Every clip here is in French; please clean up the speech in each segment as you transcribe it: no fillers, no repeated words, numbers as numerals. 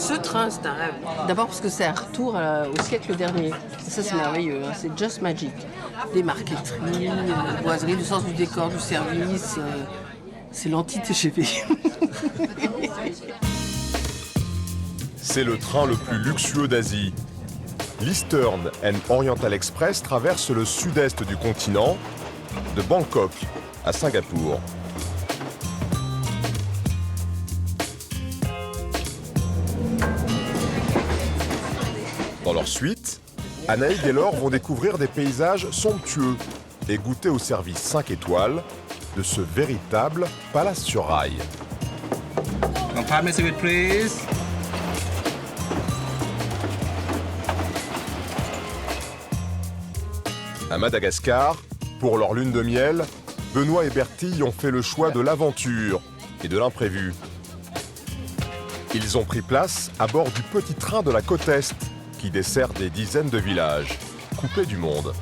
Ce train, c'est un rêve. D'abord parce que c'est un retour au siècle dernier. Ça, c'est merveilleux, hein. C'est just magic. Des marqueteries, des boiseries, du sens du décor, du service. C'est l'anti-TGV. C'est le train le plus luxueux d'Asie. L'Eastern and Oriental Express traverse le sud-est du continent, de Bangkok à Singapour. Dans leur suite, Anaïg et Laure vont découvrir des paysages somptueux et goûter au service 5 étoiles de ce véritable palace sur rail. Please. À Madagascar, pour leur lune de miel, Benoît et Bertille ont fait le choix de l'aventure et de l'imprévu. Ils ont pris place à bord du petit train de la côte Est qui dessert des dizaines de villages, coupés du monde.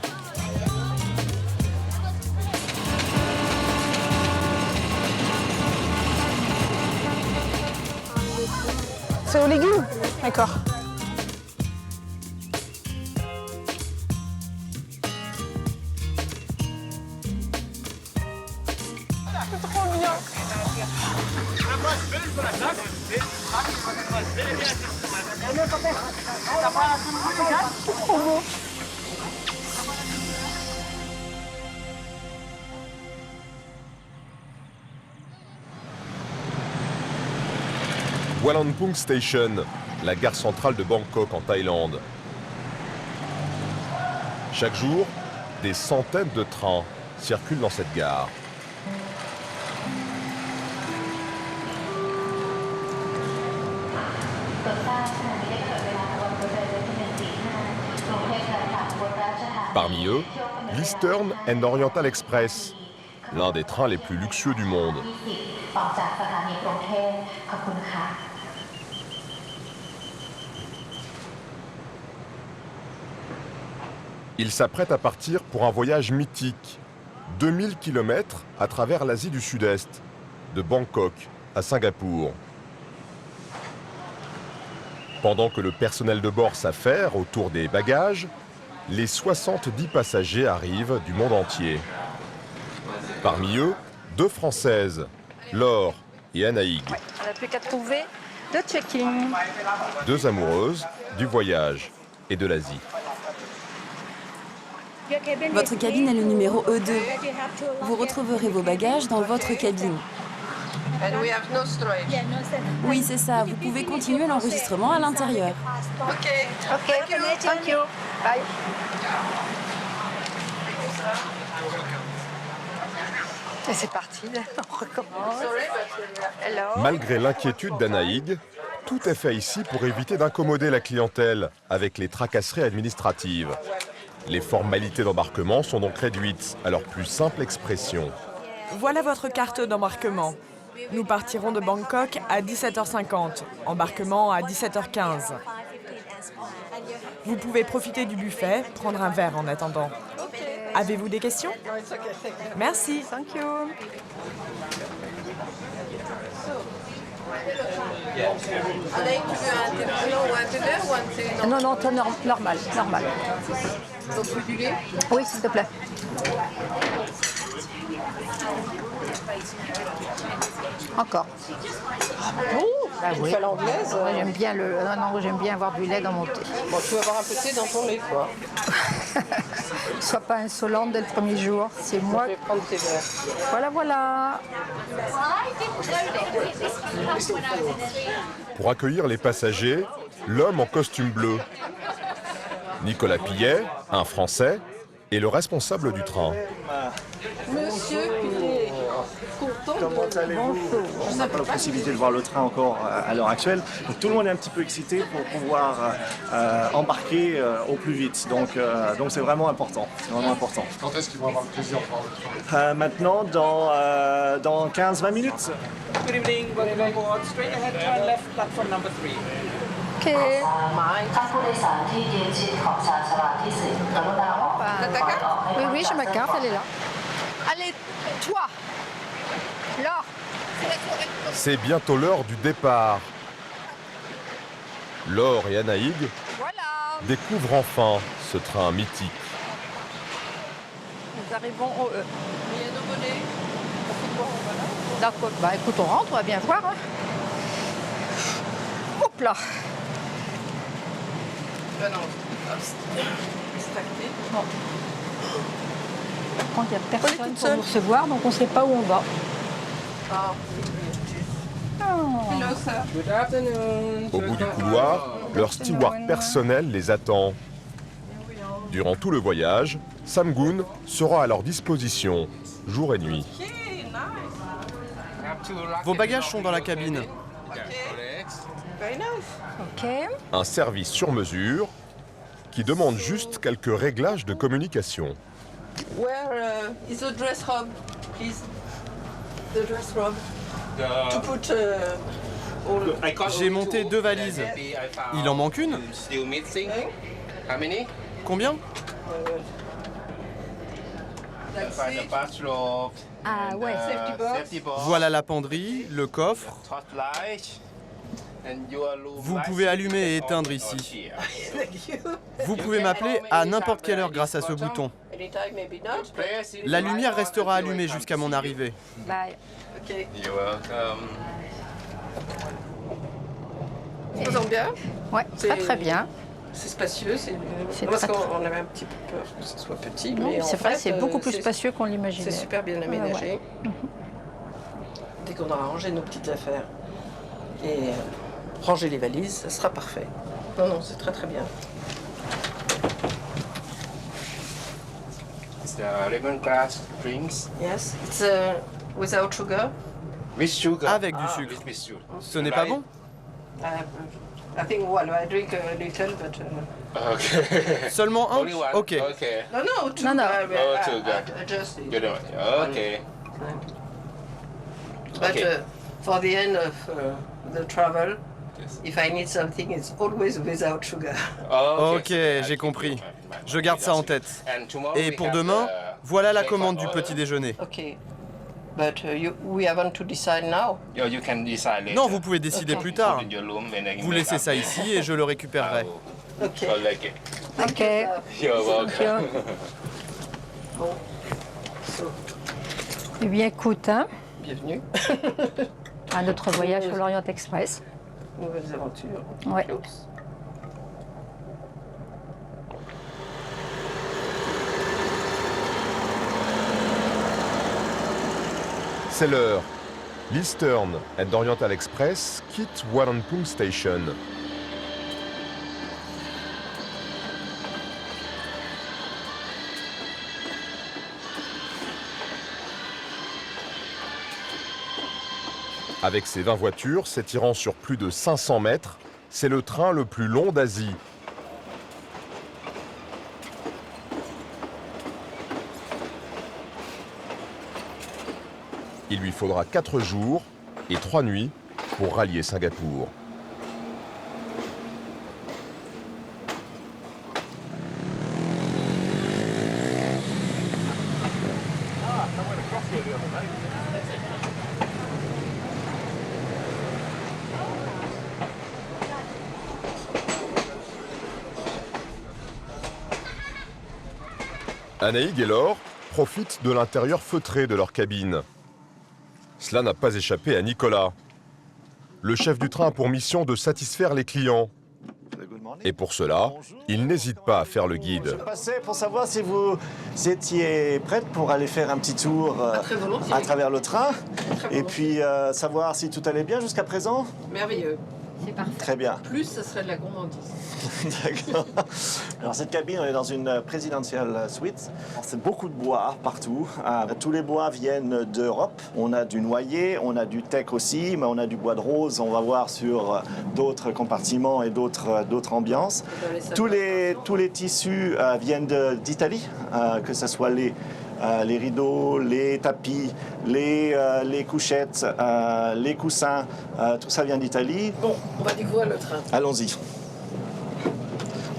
C'est aux légumes? D'accord. C'est trop bien. C'est trop beau. Walamphong Station, la gare centrale de Bangkok en Thaïlande. Chaque jour, des centaines de trains circulent dans cette gare. Parmi eux, l'Eastern and Oriental Express, l'un des trains les plus luxueux du monde. Il s'apprête à partir pour un voyage mythique, 2000 km à travers l'Asie du Sud-Est, de Bangkok à Singapour. Pendant que le personnel de bord s'affaire autour des bagages, les 70 passagers arrivent du monde entier. Parmi eux, 2 Françaises, Laure et Anaïg. On n'a plus qu'à trouver le check-in. 2 amoureuses du voyage et de l'Asie. Votre cabine est le numéro E2. Vous retrouverez vos bagages dans votre cabine. And we have no storage. Oui, c'est ça. Vous pouvez continuer l'enregistrement à l'intérieur. Ok. Thank you. Bye. Et c'est parti, on recommence. Hello. Malgré l'inquiétude d'Anaïg, tout est fait ici pour éviter d'incommoder la clientèle avec les tracasseries administratives. Les formalités d'embarquement sont donc réduites à leur plus simple expression. Voilà votre carte d'embarquement. Nous partirons de Bangkok à 17h50, embarquement à 17h15. Vous pouvez profiter du buffet, prendre un verre en attendant. Avez-vous des questions? Merci. Thank you. Anaïg, tu veux un thé blanc ou un thé vert ou un thé Non, non, ton normal. Donc, tu veux du lait? Oui, s'il te plaît. Encore. Ah oui. Tu fais l'anglaise? Moi, j'aime bien j'aime bien avoir du lait dans mon thé. Bon, tu vas avoir un peu de thé dans ton lait, quoi. Sois pas insolente dès le premier jour. C'est moi. Je vais prendre tes verres. Voilà. Pour accueillir les passagers, l'homme en costume bleu. Nicolas Pillet, un Français, est le responsable du train. Monsieur Pillet, content Comment allez-vous? On n'a pas la possibilité de voir le train encore à l'heure actuelle. Donc tout le monde est un petit peu excité pour pouvoir embarquer au plus vite. Donc c'est vraiment important. Quand est-ce qu'ils vont avoir le plaisir de voir le train? Maintenant, dans 15-20 minutes. Good evening. Welcome aboard. Straight ahead, turn left, platform number 3. Ok. T'as ta carte? Oui, j'ai ma carte, elle est là. Allez, toi, Laure. C'est bientôt l'heure du départ. Laure et Anaïg Voilà, découvrent enfin ce train mythique. nous arrivons au E. Il y a nos bonnets. On fait quoi? Voilà. D'accord. Bah écoute, on rentre, on va bien voir. Hein. Hop là. Ben non. C'est acté. Bon. Par contre, il n'y a On est personne toute pour seule. nous recevoir, donc on ne sait pas où on va. Ah. Oh. Hello, sir. Good afternoon. Au bout du couloir, leur steward personnel les attend. Durant tout le voyage, Samgun sera à leur disposition, jour et nuit. Vos bagages sont dans la cabine. Very nice. Ok. Un service sur mesure qui demande juste quelques réglages de communication. Where is the dress robe, please? The dress robe. To put all. J'ai monté 2 valises. Il en manque une? Combien? That's it. Ah ouais. Safety box. Voilà la penderie, le coffre. Vous pouvez allumer et éteindre ici. Thank you. Vous pouvez m'appeler à n'importe quelle heure grâce à ce bouton. Anytime, maybe not. But... La lumière restera allumée jusqu'à mon arrivée. Bye. Ok. Ça sent bien. Ouais, très très bien. C'est spacieux. C'est Parce très, qu'on avait un petit peu peur que ce soit petit, Non, mais c'est en vrai, fait, c'est beaucoup plus c'est- spacieux qu'on l'imaginait. C'est super bien aménagé. Ouais. Dès qu'on aura rangé nos petites affaires et rangé les valises, ça sera parfait. Non, non, c'est très très bien. It's the lemongrass drinks Yes, it's without sugar. with sugar. Avec du sucre. With sugar. Ce n'est pas bon? I think, well, I drink a little, but... Okay. Seulement un? Only one. Ok. Okay. No, no, two. No, no. Two, Just it. You know. Okay. But Okay. for the end of the travel, if I need something, it's always without sugar. Ok, j'ai compris. Je garde ça en tête. Et pour demain, voilà la commande du petit déjeuner. Okay. But we haven't to decide now. You can decide later. Non, vous pouvez décider plus tard. Put in your room and then Vous laissez ça ici et je le récupérerai. Okay. Collect it. Ok. You're welcome. Bon. So, Eh bien, écoute, hein, bienvenue. à notre voyage sur l'Orient Express. Nouvelles aventures. Ouais. Close. C'est l'heure. L'Eastern and Oriental Express quitte Warrnambool Station. Avec ses 20 voitures s'étirant sur plus de 500 mètres, c'est le train le plus long d'Asie. Il lui faudra 4 jours et 3 nuits pour rallier Singapour. Anaïg et Laure profitent de l'intérieur feutré de leur cabine. Cela n'a pas échappé à Nicolas. Le chef du train a pour mission de satisfaire les clients. Et pour cela, il n'hésite pas à faire le guide. Je passais pour savoir si vous étiez prête pour aller faire un petit tour Très volontiers. à travers le train. Très Et puis savoir si tout allait bien jusqu'à présent. Merveilleux. C'est parfait. Très bien. Plus, ce serait de la gourmandise. D'accord. Alors cette cabine, on est dans une présidentielle suite. C'est beaucoup de bois partout. Tous les bois viennent d'Europe. On a du noyer, on a du teck aussi, mais on a du bois de rose. On va voir sur d'autres compartiments et d'autres ambiances. Tous les tissus viennent d'Italie, que ce soit les rideaux, les tapis, les couchettes, les coussins, tout ça vient d'Italie. Bon, on va découvrir le train. Allons-y.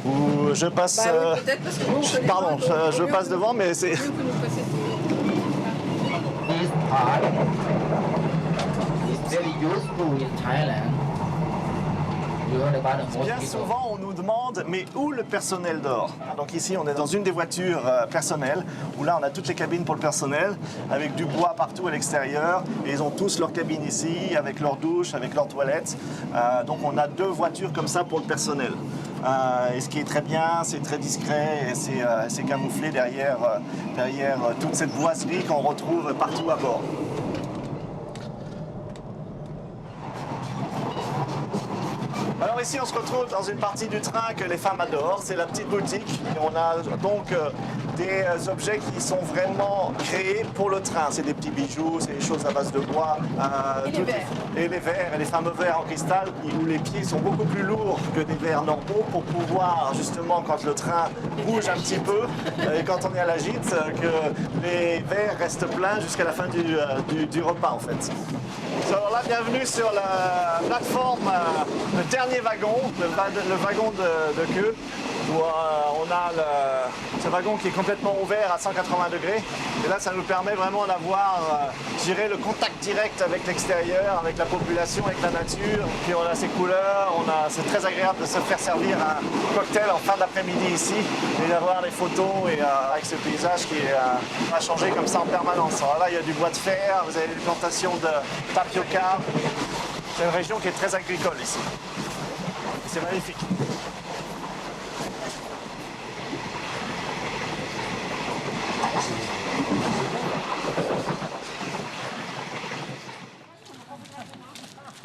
Ou je passe. Bah oui, peut-être parce que nous, on connaît Pardon, pas, donc je passe devant, mais c'est. Vous nous passez This part is very useful in Thailand. Bien souvent, on nous demande, mais où le personnel dort? Donc ici, on est dans une des voitures personnelles, où là, on a toutes les cabines pour le personnel, avec du bois partout à l'extérieur. Et ils ont tous leur cabine ici, avec leur douche, avec leurs toilettes. Donc on a 2 voitures comme ça pour le personnel. Et ce qui est très bien, c'est très discret et c'est camouflé derrière toute cette boiserie qu'on retrouve partout à bord. Alors ici, on se retrouve dans une partie du train que les femmes adorent, c'est la petite boutique. Et on a donc des objets qui sont vraiment créés pour le train. C'est des petits bijoux, c'est des choses à base de bois. Et les verres, et les fameux verres en cristal, où les pieds sont beaucoup plus lourds que des verres normaux pour pouvoir, justement, quand le train bouge un petit peu, et quand on est à la gîte, que les verres restent pleins jusqu'à la fin du repas, en fait. Alors là, bienvenue sur la plateforme, le dernier wagon, le wagon de queue, où on a ce wagon qui est complètement ouvert à 180 degrés. Et là, ça nous permet vraiment d'avoir, je dirais, le contact direct avec l'extérieur, avec la population, avec la nature. Puis on a ces couleurs, c'est très agréable de se faire servir un cocktail en fin d'après-midi ici et d'avoir des photos et, avec ce paysage qui va changer comme ça en permanence. Alors là, il y a du bois de fer, vous avez des plantations de tapioca. C'est une région qui est très agricole ici. C'est magnifique.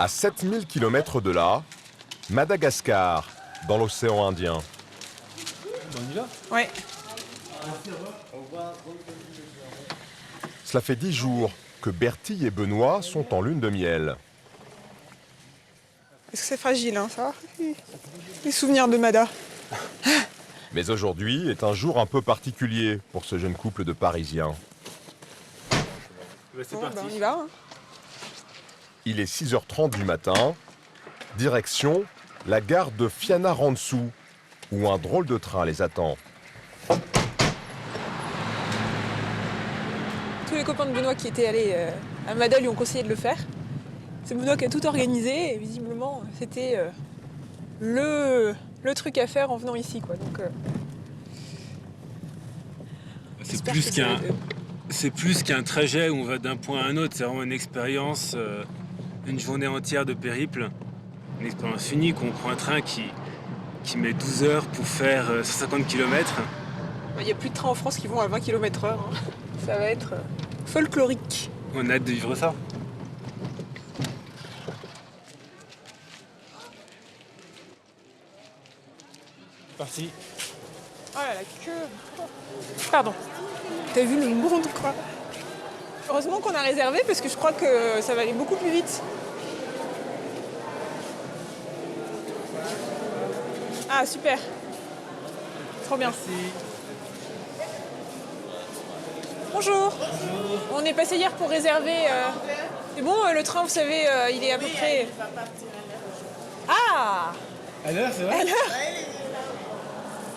À 7000 km de là, Madagascar, dans l'océan Indien. On y va? Oui. Cela fait 10 jours que Bertille et Benoît sont en lune de miel. Est-ce que c'est fragile, hein, ça? Les souvenirs de Mada. Mais aujourd'hui est un jour un peu particulier pour ce jeune couple de Parisiens. C'est parti. On y va. Hein. Il est 6h30 du matin. Direction la gare de Fianarantsoa, où un drôle de train les attend. Tous les copains de Benoît qui étaient allés à Mada lui ont conseillé de le faire. C'est Benoît qui a tout organisé et visiblement c'était le truc à faire en venant ici, quoi. Donc, c'est plus qu'un trajet où on va d'un point à un autre. C'est vraiment une expérience, une journée entière de périple. Une expérience unique. On prend un train qui met 12 heures pour faire 150 km. Il n'y a plus de trains en France qui vont à 20 km/h. Hein. Ça va être folklorique. On a hâte de vivre ça. Parti. Oh là, la queue. Pardon. T'as vu le monde, quoi. Heureusement qu'on a réservé parce que je crois que ça va aller beaucoup plus vite. Ah, super. Trop bien. Merci. Bonjour. Bonjour. On est passé hier pour réserver. C'est bon, le train, vous savez, il est à peu près... Ah! À l'heure, c'est vrai? À l'heure?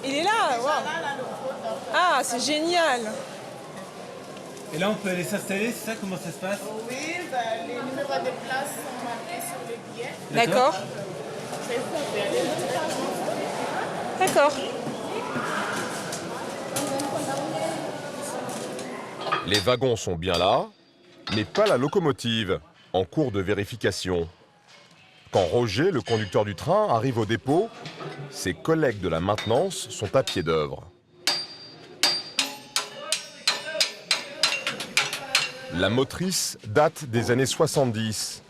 Il est là, waouh. Ah, c'est génial. Et là, on peut aller s'installer, c'est ça? Comment ça se passe? Oui, les numéros de place sont marqués sur les billets. D'accord. D'accord. Les wagons sont bien là, mais pas la locomotive, en cours de vérification. Quand Roger, le conducteur du train, arrive au dépôt, ses collègues de la maintenance sont à pied d'œuvre. La motrice date des années 70.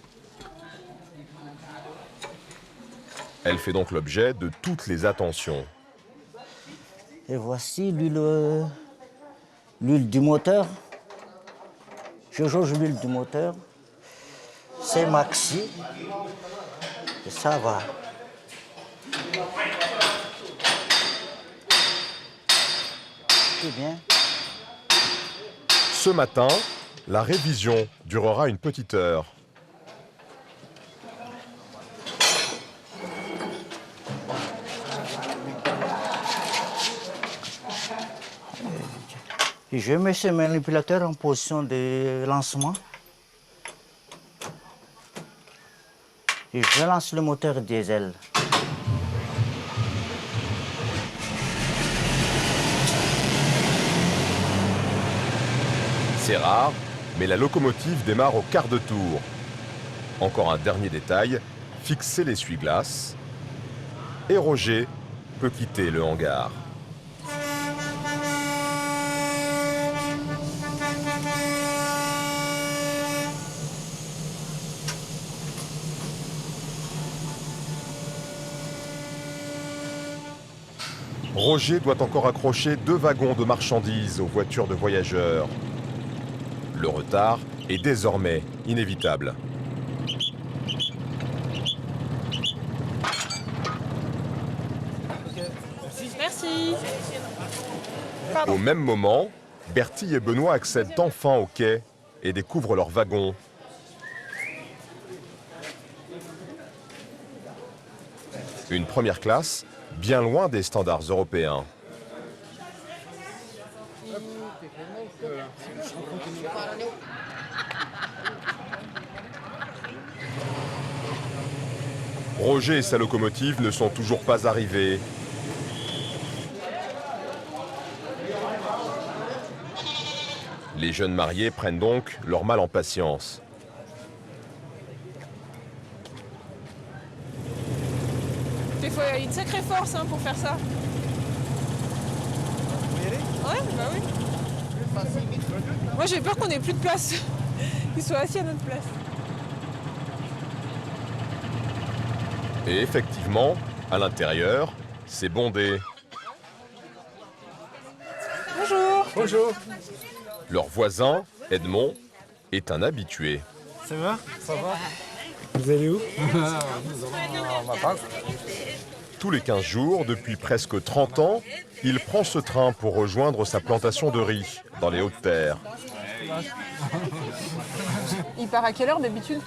Elle fait donc l'objet de toutes les attentions. Et voici l'huile du moteur. Je jauge l'huile du moteur. C'est maxi. Et ça va. C'est bien. Ce matin, la révision durera une petite heure. Et je mets ce manipulateur en position de lancement. Et je lance le moteur diesel. C'est rare, mais la locomotive démarre au quart de tour. Encore un dernier détail, fixer l'essuie-glace. Et Roger peut quitter le hangar. Roger doit encore accrocher 2 wagons de marchandises aux voitures de voyageurs. Le retard est désormais inévitable. Merci. Au même moment, Bertie et Benoît accèdent enfin au quai et découvrent leur wagon. Une première classe, bien loin des standards européens. Roger et sa locomotive ne sont toujours pas arrivés. Les jeunes mariés prennent donc leur mal en patience. Il faut une sacrée force pour faire ça. Ouais, bah oui. Moi j'ai peur qu'on ait plus de place. Qu'ils soient assis à notre place. Et effectivement, à l'intérieur, c'est bondé. Bonjour. Bonjour. Leur voisin, Edmond, est un habitué. Ça va? Ça va. Vous allez où? Tous les 15 jours, depuis presque 30 ans, il prend ce train pour rejoindre sa plantation de riz dans les Hautes-Terres. Il part à quelle heure d'habitude?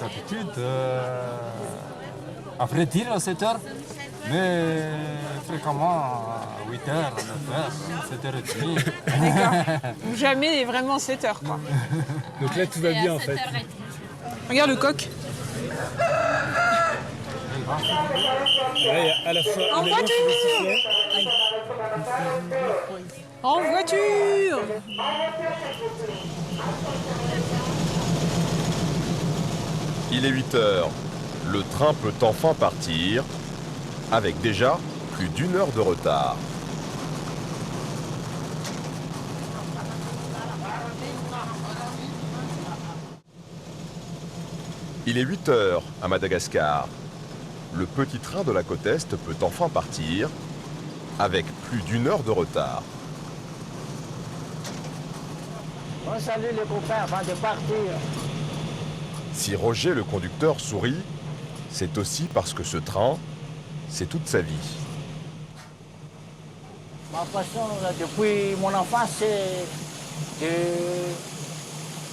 D'habitude, après tir à 7h, mais fréquemment à 8h, 9h, 7h30. D'accord. Jamais vraiment 7h quoi. Donc là tout va bien en fait. Regarde le coq. Là, il y a à la fois En voiture. En voiture. Il est 8 heures. Le train peut enfin partir, avec déjà plus d'1 heure de retard. Il est 8 heures à Madagascar. Le petit train de la côte Est peut enfin partir, avec plus d'1 heure de retard. Bon, salut les copains, avant de partir. Si Roger, le conducteur, sourit, c'est aussi parce que ce train, c'est toute sa vie. Ma passion depuis mon enfance, c'est de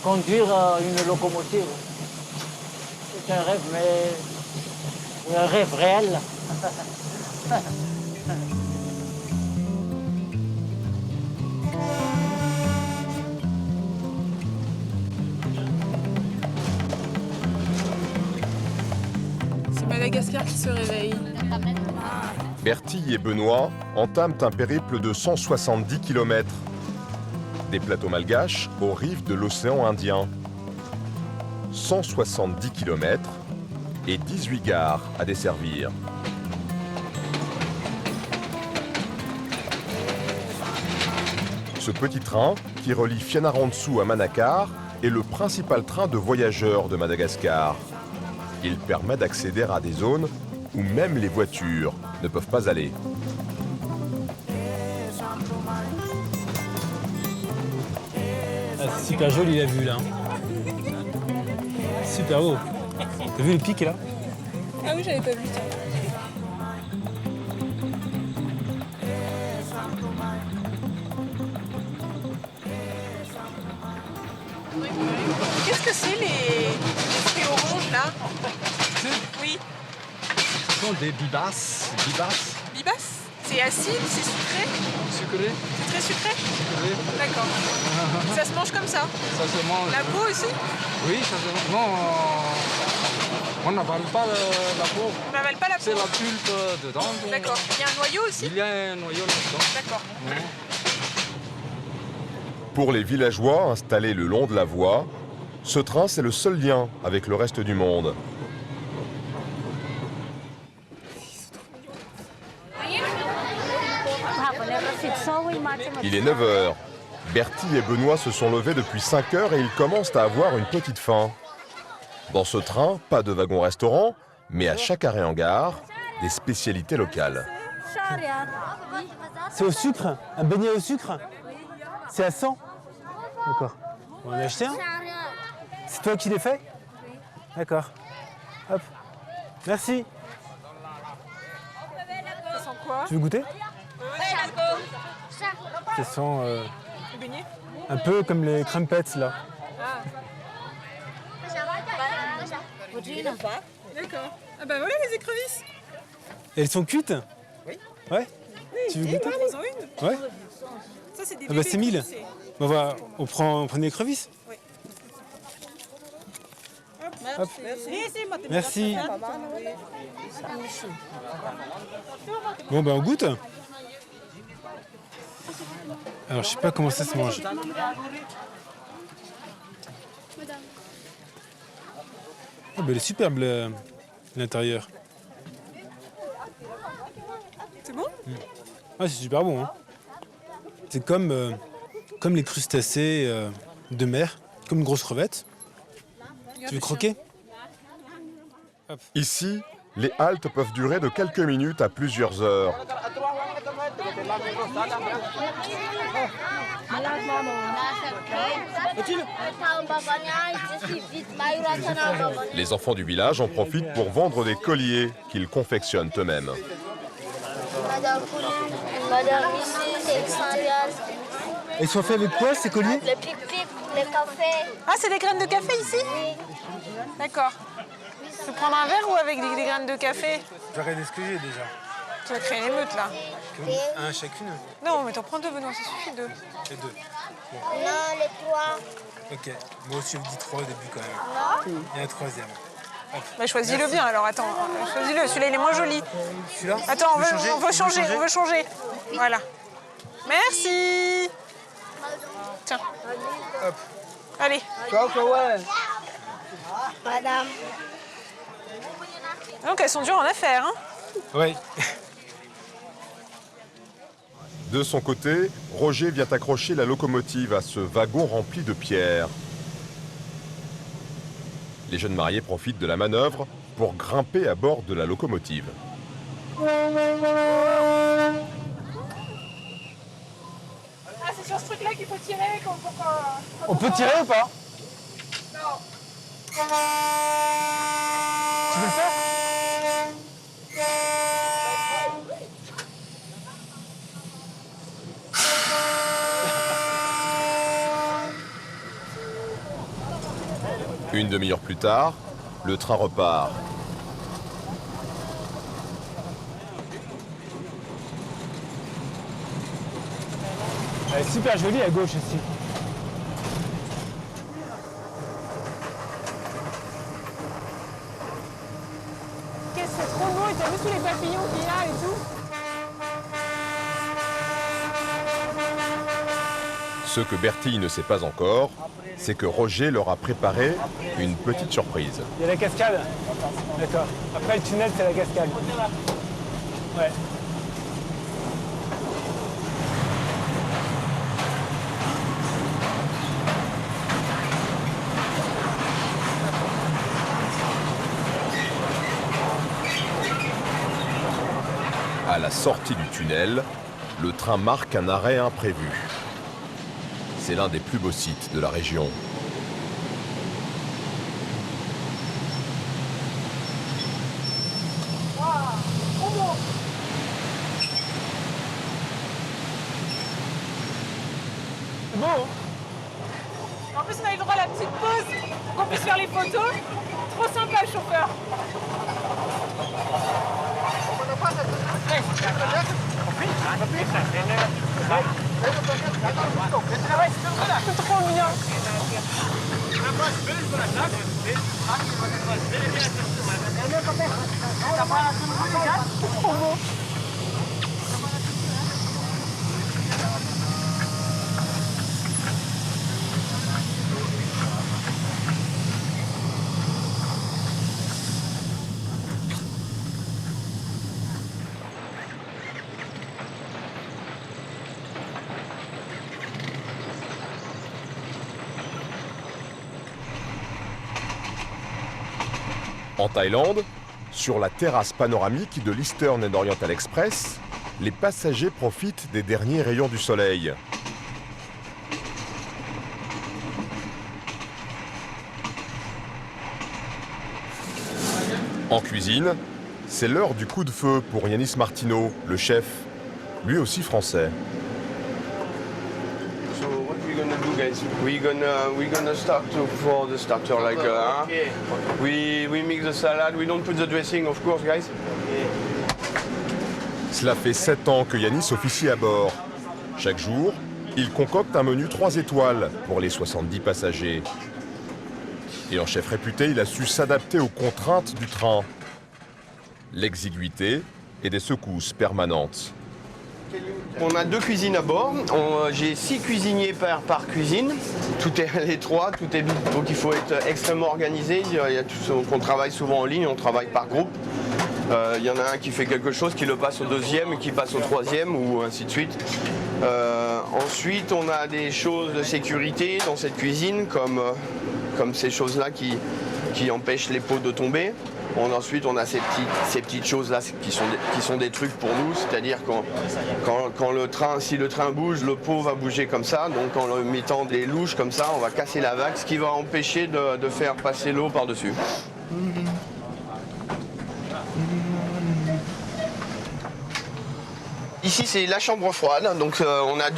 conduire une locomotive. C'est un rêve, mais un rêve réel. C'est Madagascar qui se réveille. Bertie et Benoît entament un périple de 170 km. Des plateaux malgaches aux rives de l'océan Indien. 170 km et 18 gares à desservir. Ce petit train, qui relie Fianarantsoa à Manakar, est le principal train de voyageurs de Madagascar. Il permet d'accéder à des zones où même les voitures ne peuvent pas aller. Ah, c'est super joli la vue là. Super beau. T'as vu le pic là? Ah oui, j'avais pas vu ça. Qu'est-ce que c'est les fruits oranges là? Oui. Ce sont des bibasses. Bibasses. Bibas? C'est acide, c'est sucré? Sucré. C'est très sucré? Sucré. D'accord. Ça se mange comme ça? Ça se mange. La peau aussi? Oui, ça se mange. Non. On n'avale pas la peau. On n'avale pas la peau. C'est la pulpe dedans. D'accord. Il y a un noyau aussi? Il y a un noyau là-dedans. D'accord. Pour les villageois installés le long de la voie, ce train, c'est le seul lien avec le reste du monde. Il est 9 h. Bertie et Benoît se sont levés depuis 5 h et ils commencent à avoir une petite faim. Dans ce train, pas de wagon-restaurant, mais à chaque arrêt en gare, des spécialités locales. C'est au sucre? Un beignet au sucre? C'est à 100? D'accord. On va en acheter un? C'est toi qui l'as fait? D'accord. Hop. Merci. Ça sent quoi? Tu veux goûter? Ça sent un peu comme les crumpets là. D'accord. Ah bah voilà les écrevisses. Et elles sont cuites? Oui. Ouais. Tu veux goûter? Prends-en une. Ouais. Ça c'est des Ah bah c'est 1000. bébés, On prend une écrevisse. Oui. Hop. Merci. Bon ben on goûte. Alors je sais pas comment ça se mange. Ah ben elle est superbe l'intérieur. C'est bon? Ah c'est super bon. Hein. C'est comme les crustacés de mer, comme une grosse crevette. Tu veux croquer? Ici, les haltes peuvent durer de quelques minutes à plusieurs heures. Les enfants du village en profitent pour vendre des colliers qu'ils confectionnent eux-mêmes. Ils sont faits avec quoi ces colliers? Le pic-pic, le café. Ah, c'est des graines de café ici? Oui. D'accord. Tu veux prendre un verre ou avec des graines de café? J'arrête de ce que j'ai déjà. Tu vas créer une émeute là. Un chacune? Non, mais t'en prends 2, Benoît, ça suffit 2. Et 2. Bon. Non, les 3. Ok, moi aussi je vous dis 3 au début quand même. Non. Et un troisième. Bah choisis-le bien alors, attends. Choisis-le, celui-là il est moins joli. Celui-là? Attends, on veut changer. Voilà. Merci. Tiens. Hop. Allez. Madame. Donc elles sont dures en affaires, hein? Oui. De son côté, Roger vient accrocher la locomotive à ce wagon rempli de pierres. Les jeunes mariés profitent de la manœuvre pour grimper à bord de la locomotive. Ah, c'est sur ce truc-là qu'il faut tirer On peut tirer ou pas? Non. Tu veux le faire? Une demi-heure plus tard, le train repart. Elle est super jolie à gauche ici. C'est trop beau, et t'as vu tous les papillons qu'il y a et tout? Ce que Bertie ne sait pas encore, c'est que Roger leur a préparé une petite surprise. Il y a la cascade. D'accord. Après le tunnel, c'est la cascade. Ouais. À la sortie du tunnel, le train marque un arrêt imprévu. C'est l'un des plus beaux sites de la région. C'est beau, hein? En plus, on a eu le droit à la petite pause pour qu'on puisse faire les photos. Trop sympa, le chauffeur. C'est trop bien. C'est trop beau. En Thaïlande, sur la terrasse panoramique de l'Eastern and Oriental Express, les passagers profitent des derniers rayons du soleil. En cuisine, c'est l'heure du coup de feu pour Yanis Martineau, le chef, lui aussi français. So what we're gonna do, guys? We're gonna start for the starter like we mix the salad. We don't put the dressing, of course, guys. Cela fait 7 ans que Yanis officie à bord. Chaque jour, il concocte un menu 3 étoiles pour les 70 passagers. Et en chef réputé, il a su s'adapter aux contraintes du train. L'exiguïté et des secousses permanentes. On a 2 cuisines à bord. J'ai 6 cuisiniers par cuisine. Tout est les 3, tout est donc il faut être extrêmement organisé. On travaille souvent en ligne, on travaille par groupe. Il y en a un qui fait quelque chose, qui le passe au 2e, qui passe au 3e ou ainsi de suite. Ensuite, on a des choses de sécurité dans cette cuisine, comme ces choses-là qui empêchent les pots de tomber. Ensuite, on a ces petites choses-là qui sont des trucs pour nous, c'est-à-dire si le train bouge, le pot va bouger comme ça. Donc en mettant des louches comme ça, on va casser la vague, ce qui va empêcher de faire passer l'eau par-dessus. Ici, c'est la chambre froide. Donc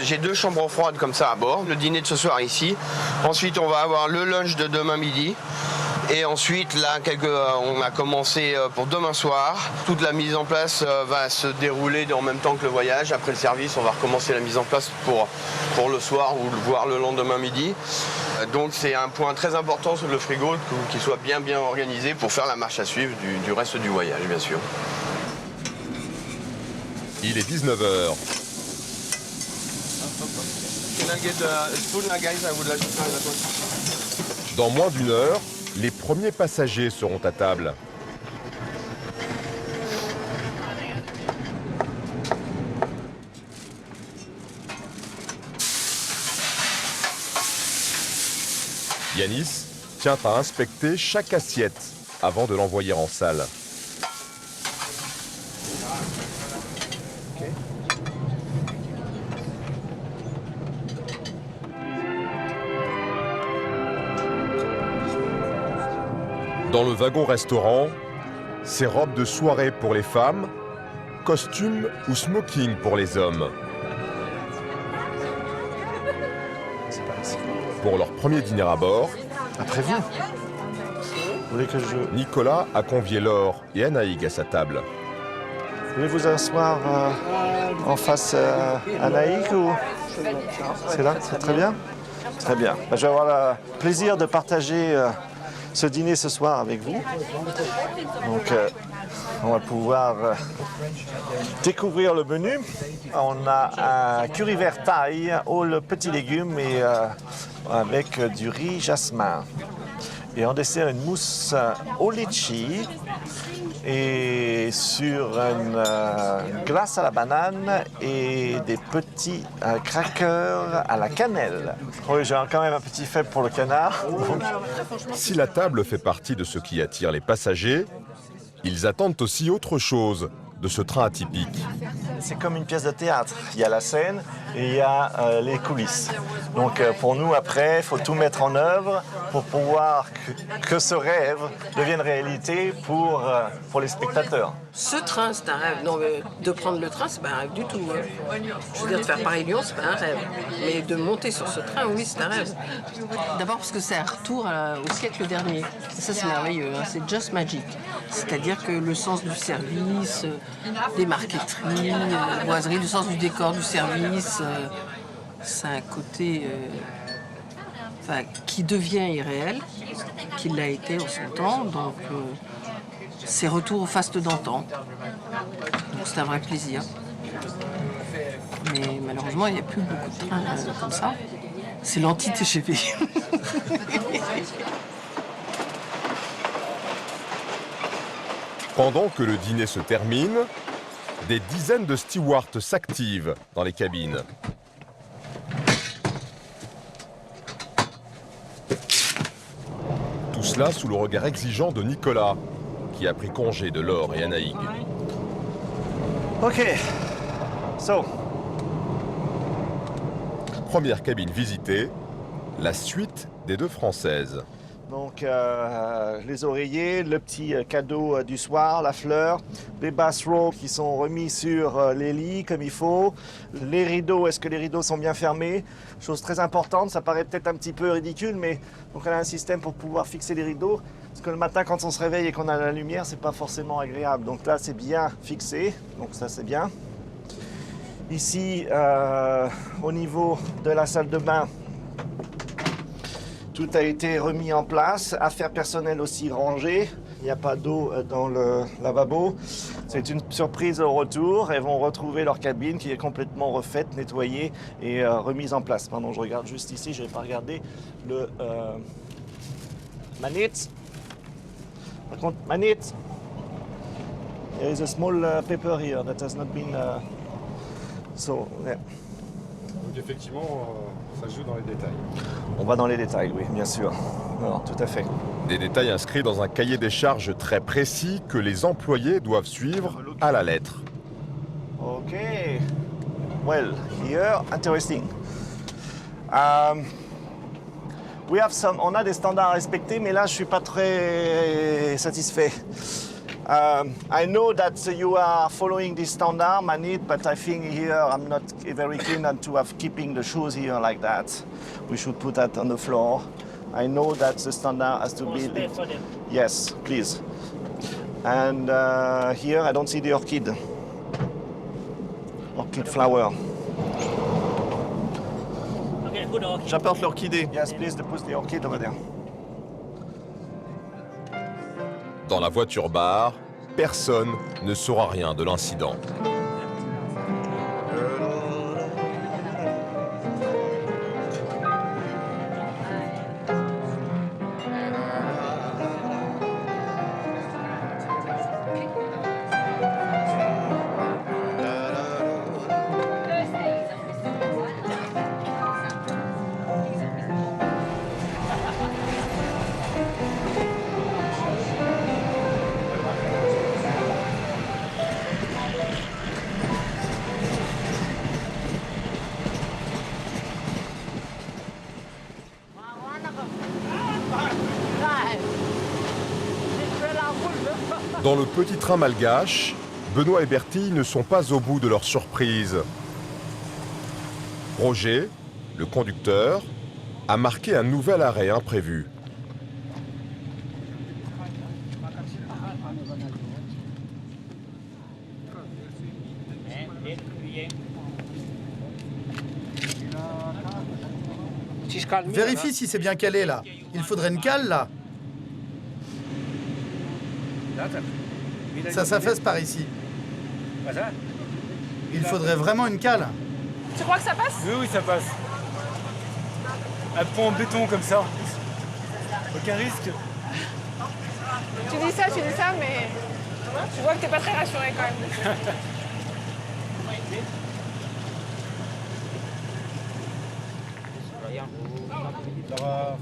j'ai 2 chambres froides comme ça à bord. Le dîner de ce soir ici. Ensuite, on va avoir le lunch de demain midi. Et ensuite, là, on a commencé pour demain soir. Toute la mise en place va se dérouler en même temps que le voyage. Après le service, on va recommencer la mise en place pour le soir ou voire le lendemain midi. Donc c'est un point très important sur le frigo, qu'il soit bien organisé pour faire la marche à suivre du reste du voyage, bien sûr. Il est 19h. Dans moins d'1 heure, les premiers passagers seront à table. Yanis tient à inspecter chaque assiette avant de l'envoyer en salle. Dans le wagon-restaurant, c'est robes de soirée pour les femmes, costumes ou smoking pour les hommes. Pour leur premier dîner à bord, après vous voulez que Nicolas a convié Laure et Anaïg à sa table. Voulez vous asseoir en face à Anaïg ou c'est là, c'est très bien. Très bien. Je vais avoir le plaisir de partager ce dîner ce soir avec vous. Donc, on va pouvoir découvrir le menu. On a un curry vert thaï aux petits légumes et avec du riz jasmin. Et en dessert, une mousse au litchi et sur une glace à la banane et des petits crackers à la cannelle. Oui, j'ai quand même un petit faible pour le canard. Donc... Si la table fait partie de ce qui attire les passagers, ils attendent aussi autre chose de ce train atypique. C'est comme une pièce de théâtre. Il y a la scène et il y a les coulisses. Donc pour nous, après, il faut tout mettre en œuvre pour pouvoir que ce rêve devienne réalité pour les spectateurs. Ce train, c'est un rêve. Non, mais de prendre le train, c'est pas un rêve du tout. Hein. Je veux dire, de faire Paris-Lyon, c'est pas un rêve. Mais de monter sur ce train, oui, c'est un rêve. D'abord parce que c'est un retour au siècle dernier. Et ça, c'est merveilleux. Hein. C'est just magic. C'est-à-dire que le sens du service, des marqueteries, boiseries, le sens du décor, du service, ça a un côté qui devient irréel, qui l'a été en son temps, donc c'est retour au faste d'antan. Donc c'est un vrai plaisir. Mais malheureusement, il n'y a plus beaucoup de trains comme ça. C'est l'anti-TGV. Pendant que le dîner se termine, des dizaines de stewards s'activent dans les cabines. Tout cela sous le regard exigeant de Nicolas, qui a pris congé de Laure et Anaïg. Ok, so. Première cabine visitée, la suite des deux Françaises. Donc les oreillers, le petit cadeau du soir, la fleur, les baths-robes qui sont remis sur les lits comme il faut, les rideaux, est-ce que les rideaux sont bien fermés? Chose très importante, ça paraît peut-être un petit peu ridicule, mais donc on a un système pour pouvoir fixer les rideaux, parce que le matin quand on se réveille et qu'on a la lumière, c'est pas forcément agréable. Donc là c'est bien fixé, donc ça c'est bien. Ici, au niveau de la salle de bain, tout a été remis en place, affaires personnelles aussi rangées. Il n'y a pas d'eau dans le lavabo. C'est une surprise au retour. Elles vont retrouver leur cabine qui est complètement refaite, nettoyée et remise en place. Maintenant, je regarde juste ici, je n'ai pas regardé le manit. Par contre, manit. There is a small paper here that has not been... So, yeah. Donc effectivement, ça joue dans les détails. On va dans les détails, oui, bien sûr. Non, tout à fait. Des détails inscrits dans un cahier des charges très précis que les employés doivent suivre à la lettre. Ok. Well, here, interesting. We have some, on a des standards à respecter, mais là, je suis pas très satisfait. I know that you are following this standard, Manit, but I think here I'm not very keen on to have keeping the shoes here like that. We should put that on the floor. I know that the standard has to be... Yes, please. And here I don't see the orchid. Orchid flower. J'apporte l'orchidée. Yes, please, put the orchid over there. Dans la voiture-bar, personne ne saura rien de l'incident. Dans le petit train malgache, Benoît et Bertille ne sont pas au bout de leur surprise. Roger, le conducteur, a marqué un nouvel arrêt imprévu. Vérifie si c'est bien calé là. Il faudrait une cale là. Ça s'affaisse par ici. Il faudrait vraiment une cale. Tu crois que ça passe? Oui, ça passe. Un pont en béton comme ça. Aucun risque. Tu dis ça, mais je vois que t'es pas très rassuré quand même.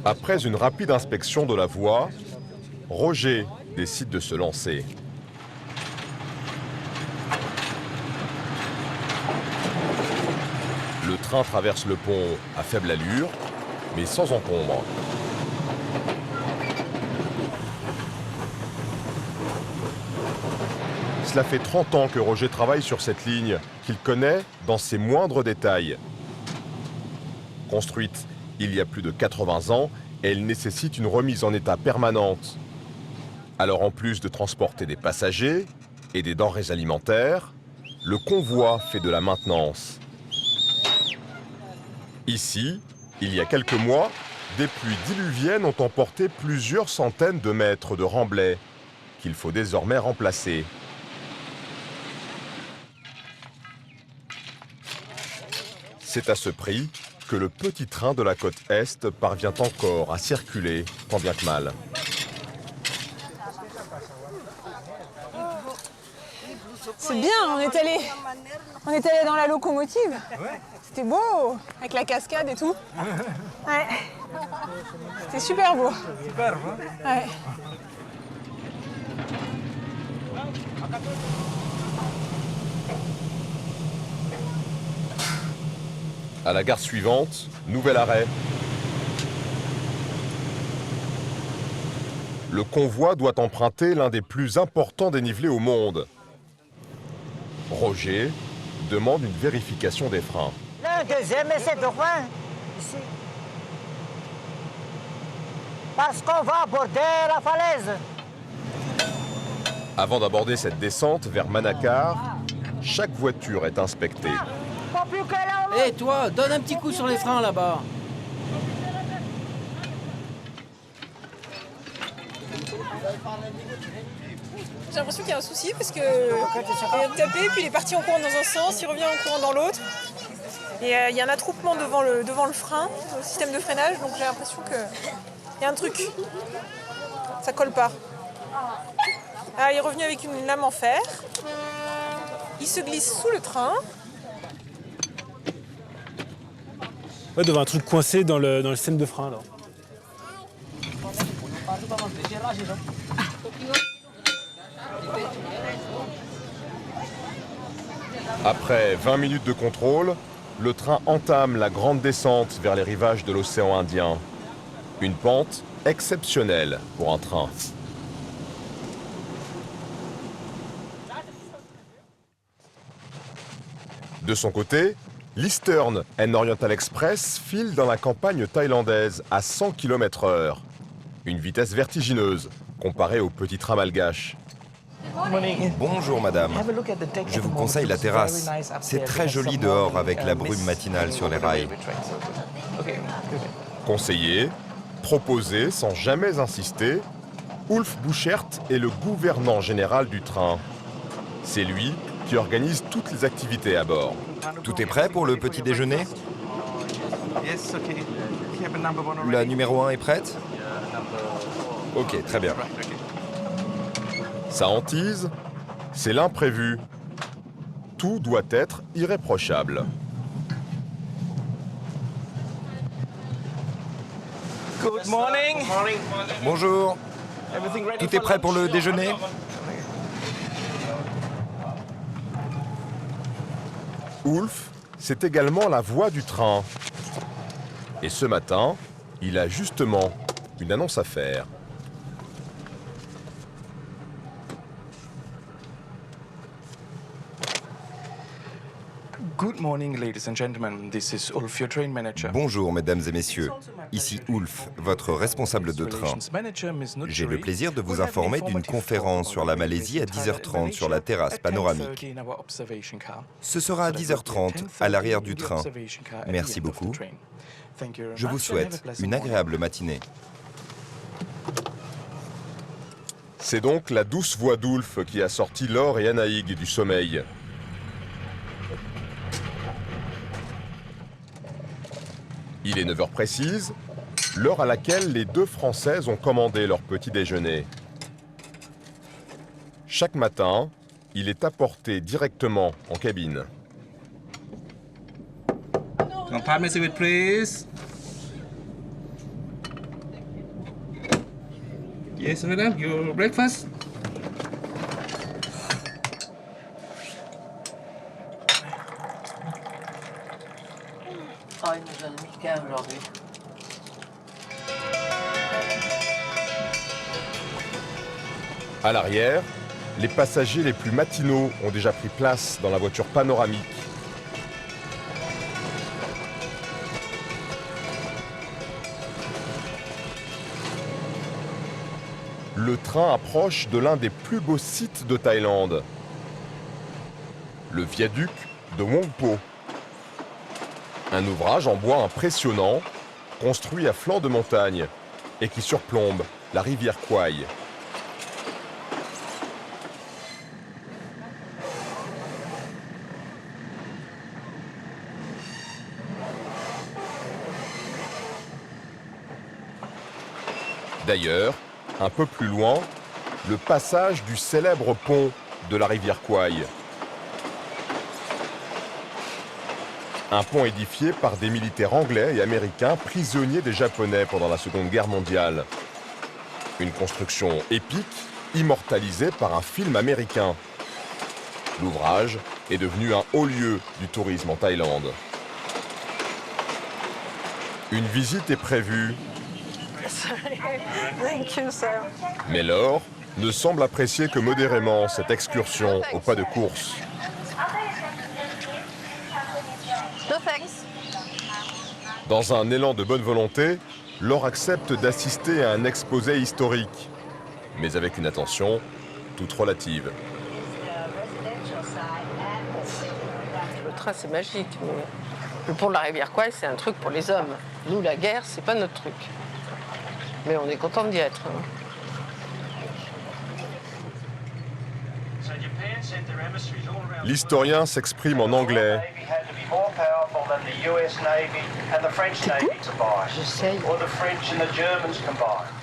Après une rapide inspection de la voie, Roger décide de se lancer. Le train traverse le pont à faible allure, mais sans encombre. Cela fait 30 ans que Roger travaille sur cette ligne, qu'il connaît dans ses moindres détails. Construite il y a plus de 80 ans, elle nécessite une remise en état permanente. Alors en plus de transporter des passagers et des denrées alimentaires, le convoi fait de la maintenance. Ici, il y a quelques mois, des pluies diluviennes ont emporté plusieurs centaines de mètres de remblais qu'il faut désormais remplacer. C'est à ce prix que le petit train de la côte Est parvient encore à circuler, tant bien que mal. C'est bien, on est allé dans la locomotive. C'était beau, avec la cascade et tout. Ouais. C'était super beau. Super, ouais. À la gare suivante, nouvel arrêt. Le convoi doit emprunter l'un des plus importants dénivelés au monde. Roger demande une vérification des freins. Là, que j'aimais cette coin, ici. Parce qu'on va aborder la falaise. Avant d'aborder cette descente vers Manakar, chaque voiture est inspectée. Hé, toi, donne un petit coup sur les freins là-bas. J'ai l'impression qu'il y a un souci parce que il vient de taper, puis il est parti en courant dans un sens, il revient en courant dans l'autre. Et il y a un attroupement devant le frein, le système de freinage, donc j'ai l'impression qu'il y a un truc. Ça colle pas. Ah, il est revenu avec une lame en fer. Il se glisse sous le train. Ouais, devant un truc coincé dans le système de frein là. Après 20 minutes de contrôle, le train entame la grande descente vers les rivages de l'océan Indien. Une pente exceptionnelle pour un train. De son côté, l'Eastern and Oriental Express file dans la campagne thaïlandaise à 100 km/h. Une vitesse vertigineuse comparée au petit train malgache. Bonjour madame, je vous conseille la terrasse. C'est très joli dehors avec la brume matinale sur les rails. Conseiller, proposé sans jamais insister, Ulf Bouchert est le gouvernant général du train. C'est lui qui organise toutes les activités à bord. Tout est prêt pour le petit déjeuner? La numéro 1 est prête? Ok, très bien. Sa hantise, c'est l'imprévu. Tout doit être irréprochable. Good morning. Bonjour. Tout est prêt pour le déjeuner? Ulf, c'est également la voix du train. Et ce matin, il a justement une annonce à faire. Bonjour mesdames et messieurs, ici Ulf, votre responsable de train. J'ai le plaisir de vous informer d'une conférence sur la Malaisie à 10h30 sur la terrasse panoramique. Ce sera à 10h30 à l'arrière du train. Merci beaucoup. Je vous souhaite une agréable matinée. C'est donc la douce voix d'Ulf qui a sorti Laure et Anaïg du sommeil. Il est 9h précise, l'heure à laquelle les deux Françaises ont commandé leur petit déjeuner. Chaque matin, il est apporté directement en cabine. Compartment seat, please. Yes, madam, your breakfast. Ah, il nous a mis le cas aujourd'hui. À l'arrière, les passagers les plus matinaux ont déjà pris place dans la voiture panoramique. Le train approche de l'un des plus beaux sites de Thaïlande, le viaduc de Wong Po. Un ouvrage en bois impressionnant, construit à flanc de montagne et qui surplombe la rivière Kwai. D'ailleurs, un peu plus loin, le passage du célèbre pont de la rivière Kwai. Un pont édifié par des militaires anglais et américains prisonniers des Japonais pendant la Seconde Guerre mondiale. Une construction épique, immortalisée par un film américain. L'ouvrage est devenu un haut lieu du tourisme en Thaïlande. Une visite est prévue. Mais Laure ne semble apprécier que modérément cette excursion au pas de course. Dans un élan de bonne volonté, Laure accepte d'assister à un exposé historique, mais avec une attention toute relative. Le train, c'est magique, mais le pont de la rivière Kwai, c'est un truc pour les hommes. Nous, la guerre, c'est pas notre truc. Mais on est content d'y être. L'historien s'exprime en anglais.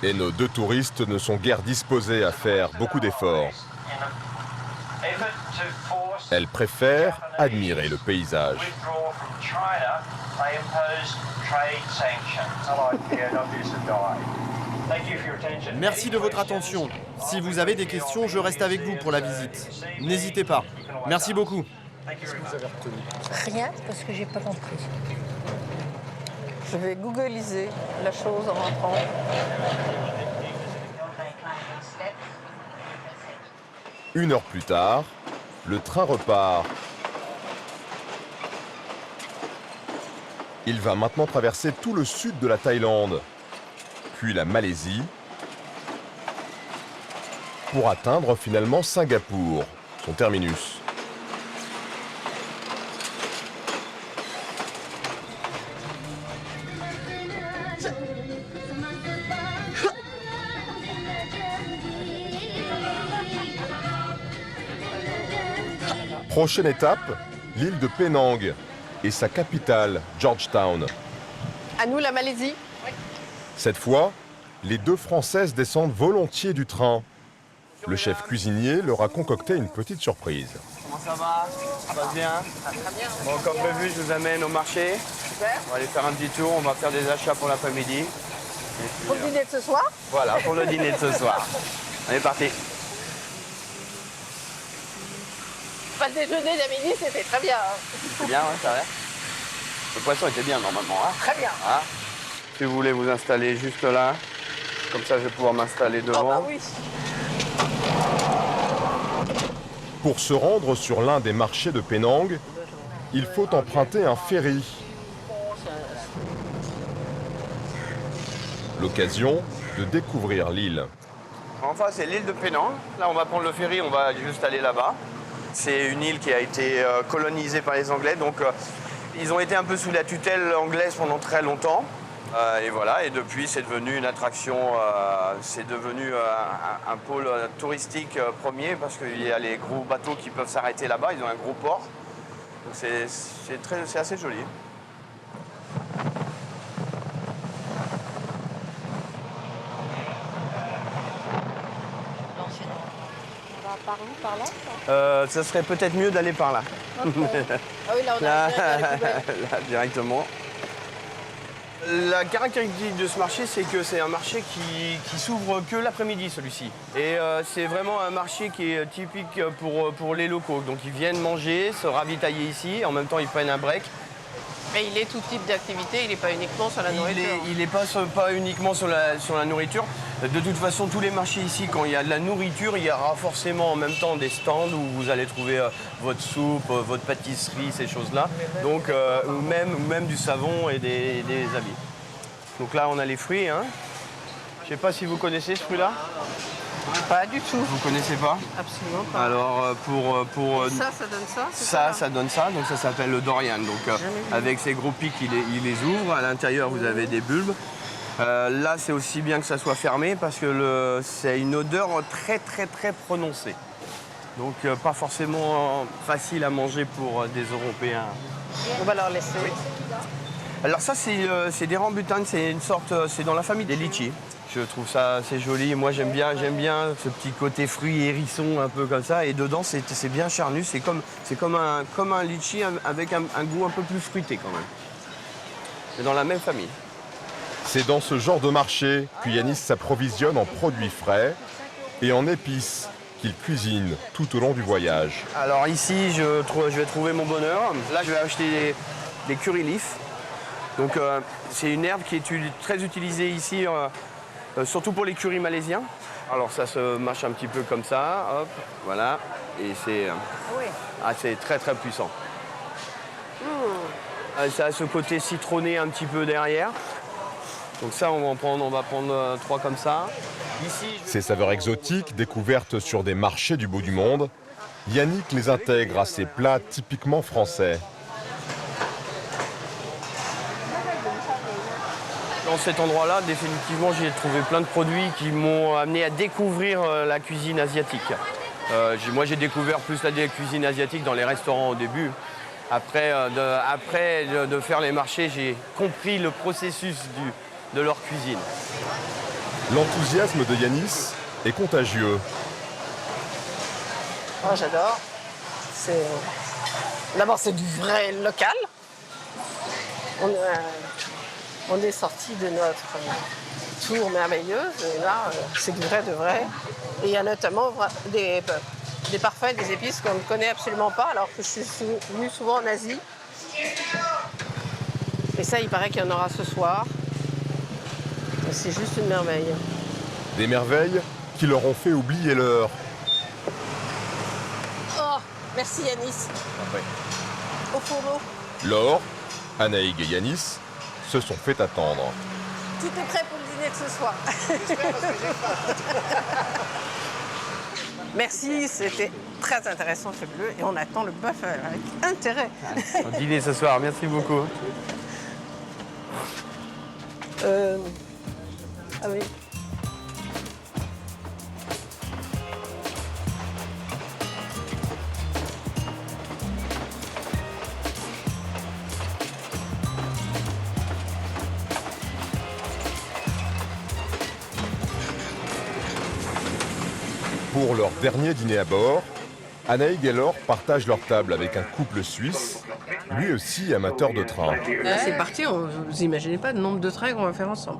Et nos deux touristes ne sont guère disposés à faire beaucoup d'efforts. Elles préfèrent admirer le paysage. Merci de votre attention. Si vous avez des questions, je reste avec vous pour la visite. N'hésitez pas. Merci beaucoup. Qu'est-ce que vous avez retenu? Rien, parce que j'ai pas compris. Je vais googliser la chose en rentrant. Une heure plus tard, le train repart. Il va maintenant traverser tout le sud de la Thaïlande, puis la Malaisie, pour atteindre finalement Singapour, son terminus. Prochaine étape, l'île de Penang et sa capitale, Georgetown. À nous, la Malaisie. Cette fois, les deux Françaises descendent volontiers du train. Le chef cuisinier leur a concocté une petite surprise. Comment ça va? Ça va bien? Très bien. Bon, comme prévu, je vous amène au marché. Super. On va aller faire un petit tour, on va faire des achats pour l'après-midi. Pour le dîner de ce soir? Voilà, pour le dîner de ce soir. On est parti. Pas le déjeuner d'à-midi, c'était très bien. C'est bien, ouais, ça va. Le poisson était bien normalement. Hein, très bien. Ah. Si vous voulez vous installer juste là, comme ça je vais pouvoir m'installer devant. Oh bah oui. Pour se rendre sur l'un des marchés de Penang, il faut emprunter un ferry. L'occasion de découvrir l'île. Enfin, c'est l'île de Penang. Là, on va prendre le ferry, on va juste aller là-bas. C'est une île qui a été colonisée par les Anglais, donc ils ont été un peu sous la tutelle anglaise pendant très longtemps. Et voilà, et depuis c'est devenu une attraction, c'est devenu un pôle touristique premier parce qu'il y a les gros bateaux qui peuvent s'arrêter là-bas, ils ont un gros port. Donc c'est assez joli. Par où? Par là? Ça serait peut-être mieux d'aller par là. Okay. Ah oui, là on a là, directement. La caractéristique de ce marché, c'est que c'est un marché qui s'ouvre que l'après-midi, celui-ci. Et c'est vraiment un marché qui est typique pour les locaux. Donc ils viennent manger, se ravitailler ici, en même temps ils prennent un break. Mais il est tout type d'activité, il n'est pas uniquement sur la nourriture. Il n'est pas uniquement sur la nourriture. De toute façon, tous les marchés ici, quand il y a de la nourriture, il y aura forcément en même temps des stands où vous allez trouver votre soupe, votre pâtisserie, ces choses-là. Donc, ou même du savon et des habits. Donc là, on a les fruits. Hein. Je ne sais pas si vous connaissez ce fruit-là. Pas du tout. Vous connaissez pas? Absolument pas. Alors Ça donne ça? Ça donne ça, donc ça s'appelle le Dorian. Donc avec ces gros pics, il les ouvre. À l'intérieur, vous avez des bulbes. Là, c'est aussi bien que ça soit fermé parce que c'est une odeur très prononcée. Donc pas forcément facile à manger pour des Européens. On va leur laisser. Oui. Alors ça, c'est des rambutanes, c'est une sorte, c'est dans la famille des litchis. Je trouve ça assez joli. Moi, j'aime bien ce petit côté fruits et hérissons un peu comme ça. Et dedans, c'est bien charnu. C'est comme un litchi avec un goût un peu plus fruité quand même. C'est dans la même famille. C'est dans ce genre de marché que Yanis s'approvisionne en produits frais et en épices qu'il cuisine tout au long du voyage. Alors ici, je vais trouver mon bonheur. Là, je vais acheter des curry leaf. Donc c'est une herbe qui est très utilisée ici, surtout pour les currys malaisiens. Alors ça se mâche un petit peu comme ça, hop, voilà. Et c'est très puissant. Ça a ce côté citronné un petit peu derrière. Donc ça, on va prendre 3 comme ça. Ces saveurs exotiques, découvertes sur des marchés du bout du monde, Yannick les intègre à ses plats typiquement français. Dans cet endroit-là, définitivement, j'ai trouvé plein de produits qui m'ont amené à découvrir la cuisine asiatique. Moi, j'ai découvert plus la cuisine asiatique dans les restaurants au début. Après de faire les marchés, j'ai compris le processus de leur cuisine. L'enthousiasme de Yanis est contagieux. Oh, j'adore. D'abord, c'est du vrai local. On est sorti de notre tour merveilleuse. Et là, c'est du vrai de vrai. Et il y a notamment des parfums, des épices qu'on ne connaît absolument pas, alors que je suis venue souvent en Asie. Et ça, il paraît qu'il y en aura ce soir. C'est juste une merveille. Des merveilles qui leur ont fait oublier l'heure. Oh, merci Yanis. Au fourneau. Laure, Anaïg et Yanis se sont fait attendre. Tout est prêt pour le dîner de ce soir. Merci, c'était très intéressant ce bleu et on attend le bœuf avec intérêt. Au dîner ce soir, merci beaucoup. Ah oui. Pour leur dernier dîner à bord, Anaïg et Laure partagent leur table avec un couple suisse, lui aussi amateur de train. Là, c'est parti, vous imaginez pas le nombre de trains qu'on va faire ensemble.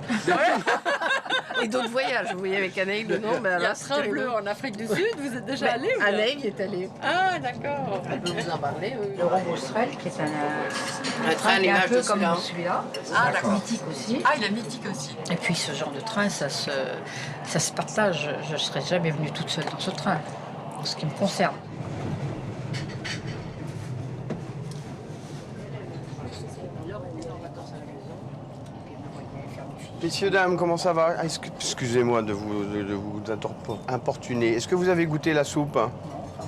Et d'autres voyages, vous voyez avec Anaïg le nom. Il y a un train bleu en Afrique du Sud, vous êtes déjà allé ou Anaïg est allé. Ah, d'accord. Elle peut vous en parler. Le Robostrel, qui est un train un peu comme celui-là. Ah, mythique aussi. Ah, il est mythique aussi. Et puis ce genre de train, ça se partage. Je ne serais jamais venue toute seule dans ce train, en ce qui me concerne. Messieurs, dames, comment ça va? Excusez-moi de vous importuner. Est-ce que vous avez goûté la soupe?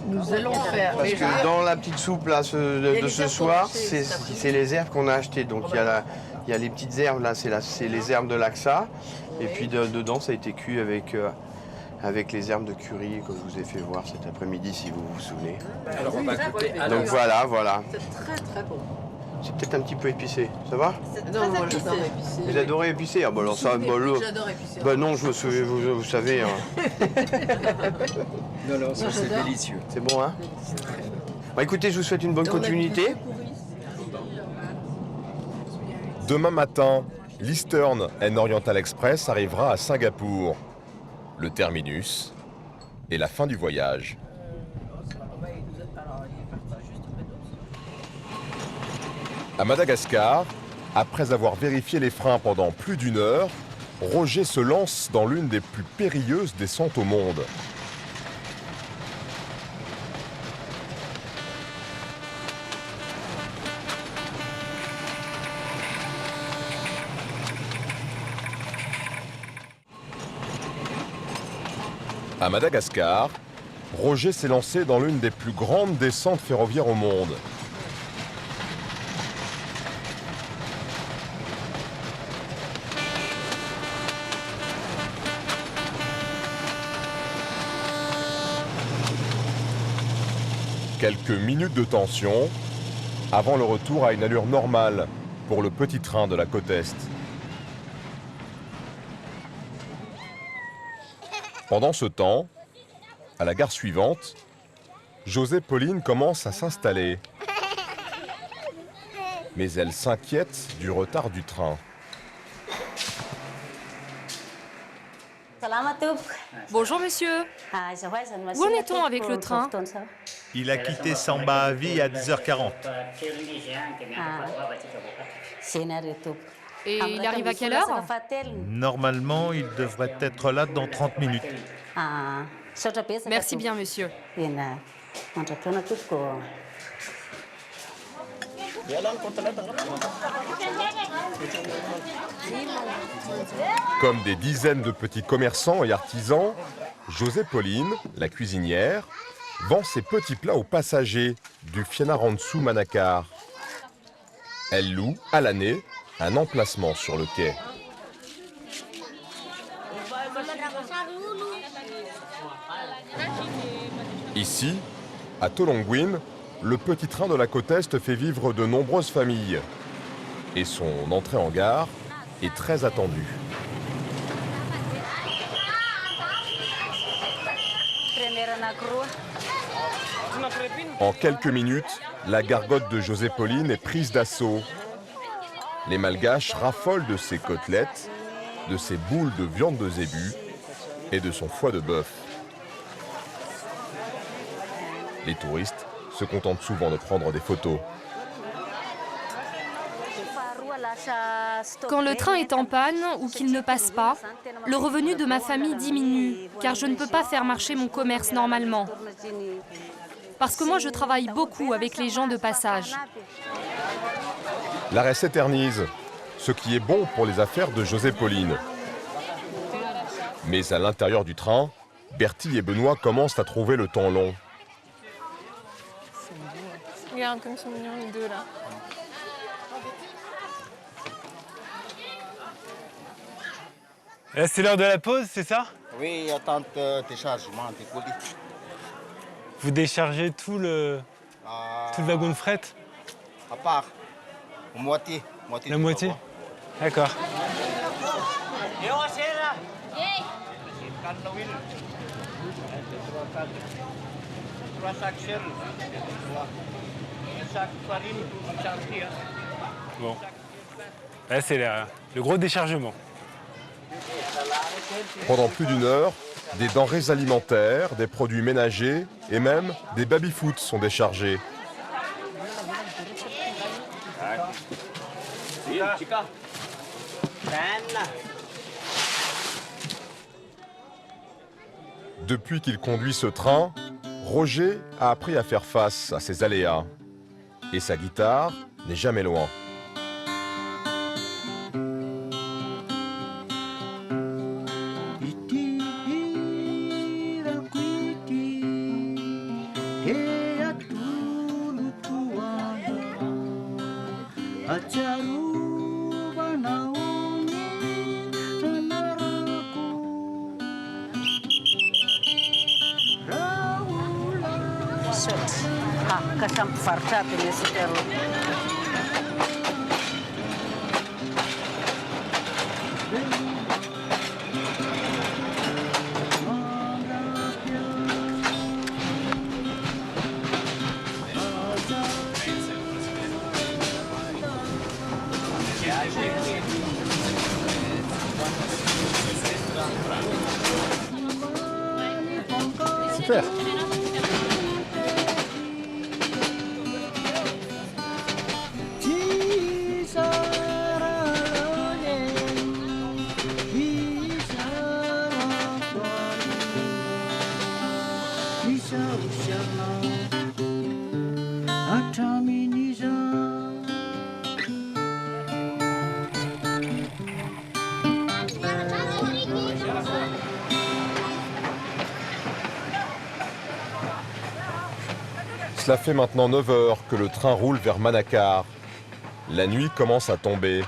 Nous allons faire. Parce que dans la petite soupe là, de ce soir, c'est les herbes qu'on a achetées. Donc il y a les petites herbes là, c'est les herbes de l'Axa. Et puis dedans, ça a été cuit avec les herbes de curry que je vous ai fait voir cet après-midi, si vous vous souvenez. Alors on va goûter. Donc voilà. C'est très très bon. C'est peut-être un petit peu épicé, ça va? Non, moi j'adore épicé. Vous adorez épicé? Ah bah alors ça, j'adore épicé. Bah non, vous savez. Hein. Non, ça c'est délicieux. C'est bon, hein? Bah écoutez, je vous souhaite une bonne continuité. Demain matin, l'Eastern and Oriental Express arrivera à Singapour. Le terminus et la fin du voyage. À Madagascar, après avoir vérifié les freins pendant plus d'1 heure, Roger se lance dans l'une des plus périlleuses descentes au monde. À Madagascar, Roger s'est lancé dans l'une des plus grandes descentes ferroviaires au monde. Quelques minutes de tension avant le retour à une allure normale pour le petit train de la côte Est. Pendant ce temps, à la gare suivante, José Pauline commence à s'installer. Mais elle s'inquiète du retard du train. Bonjour monsieur. Où en est-on avec le train? Il a quitté Samba à Vie à 10h40. Et il arrive à quelle heure? Normalement, il devrait être là dans 30 minutes. Merci bien monsieur. Comme des dizaines de petits commerçants et artisans, José Pauline, la cuisinière, vend ses petits plats aux passagers du Fianarantsoa Manakar. Elle loue à l'année un emplacement sur le quai. Ici, à Tolonguin, le petit train de la côte Est fait vivre de nombreuses familles. Et son entrée en gare est très attendue. En quelques minutes, la gargote de José Pauline est prise d'assaut. Les Malgaches raffolent de ses côtelettes, de ses boules de viande de zébu et de son foie de bœuf. Les touristes se contentent souvent de prendre des photos. Quand le train est en panne ou qu'il ne passe pas, le revenu de ma famille diminue, car je ne peux pas faire marcher mon commerce normalement. Parce que moi, je travaille beaucoup avec les gens de passage. L'arrêt s'éternise, ce qui est bon pour les affaires de José Pauline. Mais à l'intérieur du train, Bertie et Benoît commencent à trouver le temps long. Regarde comme ils sont mignons les deux là. Là, c'est l'heure de la pause, c'est ça? Oui, attente déchargement des colis. Vous déchargez tout le wagon de fret? À part, moitié. La moitié? D'accord. Bon. Là, c'est le gros déchargement. Pendant plus d'une heure, des denrées alimentaires, des produits ménagers et même des baby-foot sont déchargés. Depuis qu'il conduit ce train, Roger a appris à faire face à ses aléas. Et sa guitare n'est jamais loin. Super. Cela fait maintenant 9 heures que le train roule vers Manakar. La nuit commence à tomber.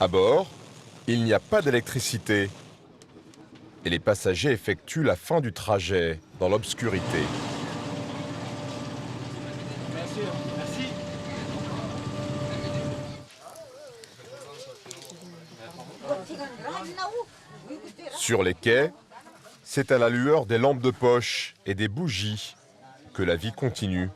À bord, il n'y a pas d'électricité. Et les passagers effectuent la fin du trajet dans l'obscurité. Merci. Sur les quais, c'est à la lueur des lampes de poche et des bougies que la vie continue.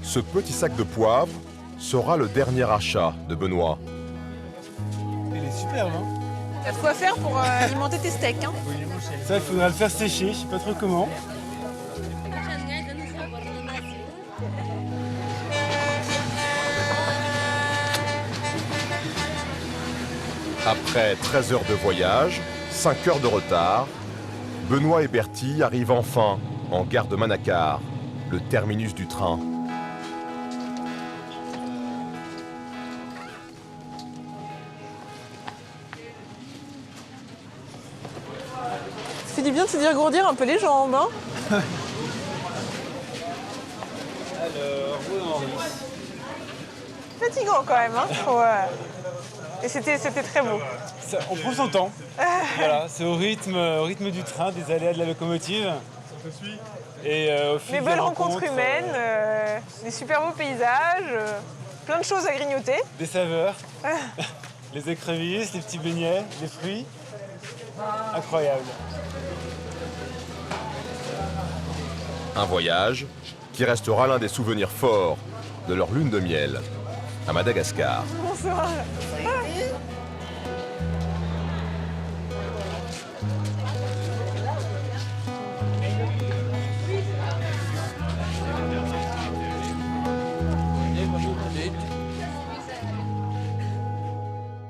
Ce petit sac de poivre sera le dernier achat de Benoît. Il est superbe, hein? T'as de quoi faire pour alimenter tes steaks, hein? Ça, il faudra le faire sécher, je sais pas trop comment. Après 13 heures de voyage, 5 heures de retard, Benoît et Bertie arrivent enfin en gare de Manakar, le terminus du train. Ça fait du bien de se dégourdir un peu les jambes, hein? Alors, Henri. Fatigant quand même, hein? Ouais. Et c'était très beau. Ça, on prend son temps. Voilà, c'est au rythme du train, des aléas de la locomotive. Et au fil des des belles rencontres rencontres, humaines, des super beaux paysages, plein de choses à grignoter. des saveurs, les écrevisses, les petits beignets, les fruits. Incroyable. Un voyage qui restera l'un des souvenirs forts de leur lune de miel à Madagascar. Bonsoir.